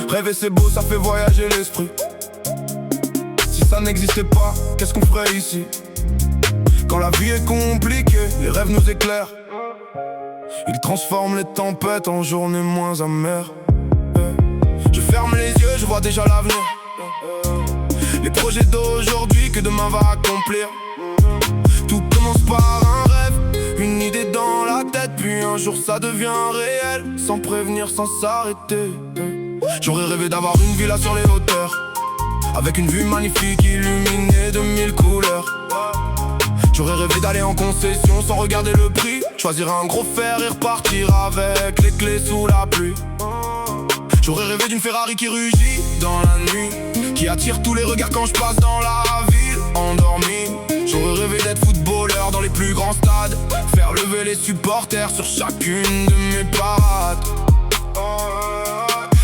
Rêver c'est beau, ça fait voyager l'esprit. Si ça n'existait pas, qu'est-ce qu'on ferait ici? Quand la vie est compliquée, les rêves nous éclairent. Ils transforment les tempêtes en journées moins amères. Je ferme les yeux, je vois déjà l'avenir. Les projets d'aujourd'hui que demain va accomplir. Tout commence par un rêve, une idée dans la tête, puis un jour ça devient réel, sans prévenir, sans s'arrêter. J'aurais rêvé d'avoir une villa sur les hauteurs, avec une vue magnifique illuminée de 1000 couleurs. J'aurais rêvé d'aller en concession sans regarder le prix, choisir un gros fer et repartir avec les clés sous la pluie. J'aurais rêvé d'une Ferrari qui rugit dans la nuit, qui attire tous les regards quand je passe dans la ville endormi. J'aurais rêvé d'être footballeur dans les plus grands stades, faire lever les supporters sur chacune de mes parades.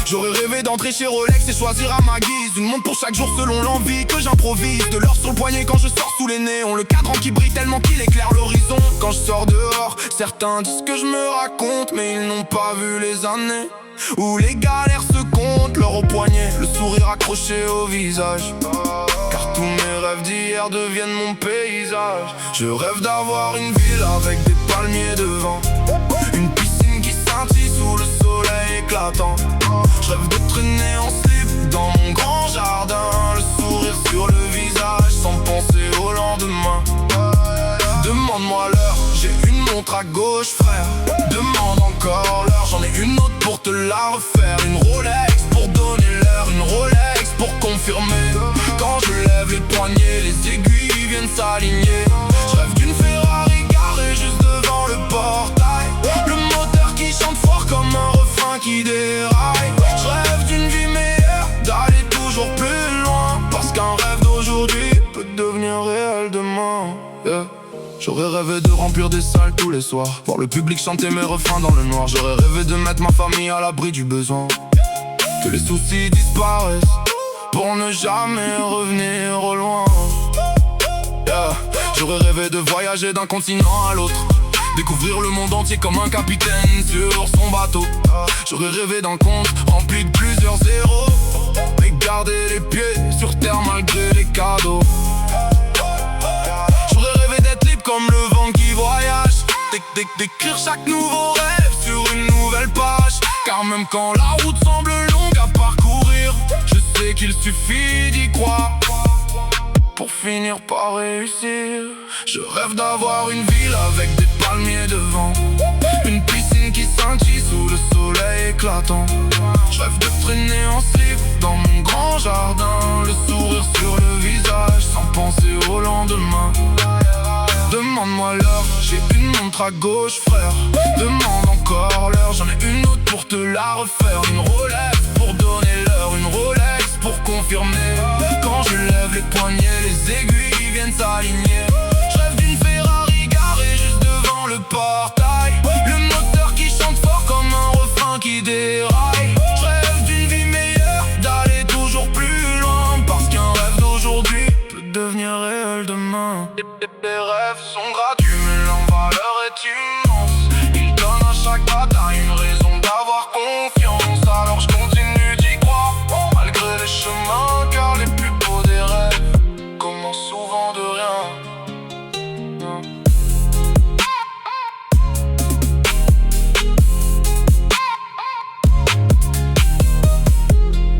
J'aurais rêvé d'entrer chez Rolex et choisir à ma guise une montre pour chaque jour selon l'envie que j'improvise. De l'or sur le poignet quand je sors sous les néons, le cadran qui brille tellement qu'il éclaire l'horizon. Quand je sors dehors, certains disent que je me raconte, mais ils n'ont pas vu les années où les galères se comptent, l'or au poignet, le sourire accroché au visage. Car tous mes rêves d'hier deviennent mon paysage. Je rêve d'avoir une ville avec des palmiers devant, une piscine qui scintille sous le soleil éclatant. Je rêve de traîner en slip dans mon grand jardin, le sourire sur le visage sans penser au lendemain. Demande-moi l'heure, j'ai une montre à gauche frère. Demande encore l'heure, j'en ai une autre pour te la refaire. Une Rolex pour donner l'heure, une Rolex pour confirmer. Quand je lève les poignets, les aiguilles viennent s'aligner. Je rêve d'une Ferrari garée juste devant le portail, le moteur qui chante fort comme un refrain qui déraille. Je rêve d'une vie meilleure, d'aller toujours plus loin, parce qu'un rêve d'aujourd'hui peut devenir réel demain. J'aurais rêvé de remplir des salles tous les soirs, voir le public chanter mes refrains dans le noir. J'aurais rêvé de mettre ma famille à l'abri du besoin, que les soucis disparaissent pour ne jamais revenir au loin. J'aurais rêvé de voyager d'un continent à l'autre, découvrir le monde entier comme un capitaine sur son bateau. J'aurais rêvé d'un compte rempli de plusieurs zéros, mais garder les pieds sur terre malgré les cadeaux. J'aurais rêvé d'être libre comme le vent qui voyage, d'écrire chaque nouveau rêve sur une nouvelle page. Car même quand la route semble longue à parcourir, je sais qu'il suffit d'y croire pour finir par réussir. Je rêve d'avoir une ville avec des palmiers devant, une piscine qui scintille sous le soleil éclatant. Je rêve de traîner en slip dans mon grand jardin, le sourire sur le visage sans penser au lendemain. Demande-moi l'heure, j'ai une montre à gauche frère. Demande encore l'heure, j'en ai une autre pour te la refaire. Une Rolex pour donner l'heure, une Rolex pour confirmer. Quand je lève les poignets, les aiguilles viennent s'aligner. Je rêve d'une Ferrari garée juste devant le portail, le moteur qui chante fort comme un refrain qui déraille. Je rêve d'une vie meilleure, d'aller toujours plus loin, parce qu'un rêve d'aujourd'hui peut devenir réel demain. Les rêves sont gratuits mais leur valeur est humaine.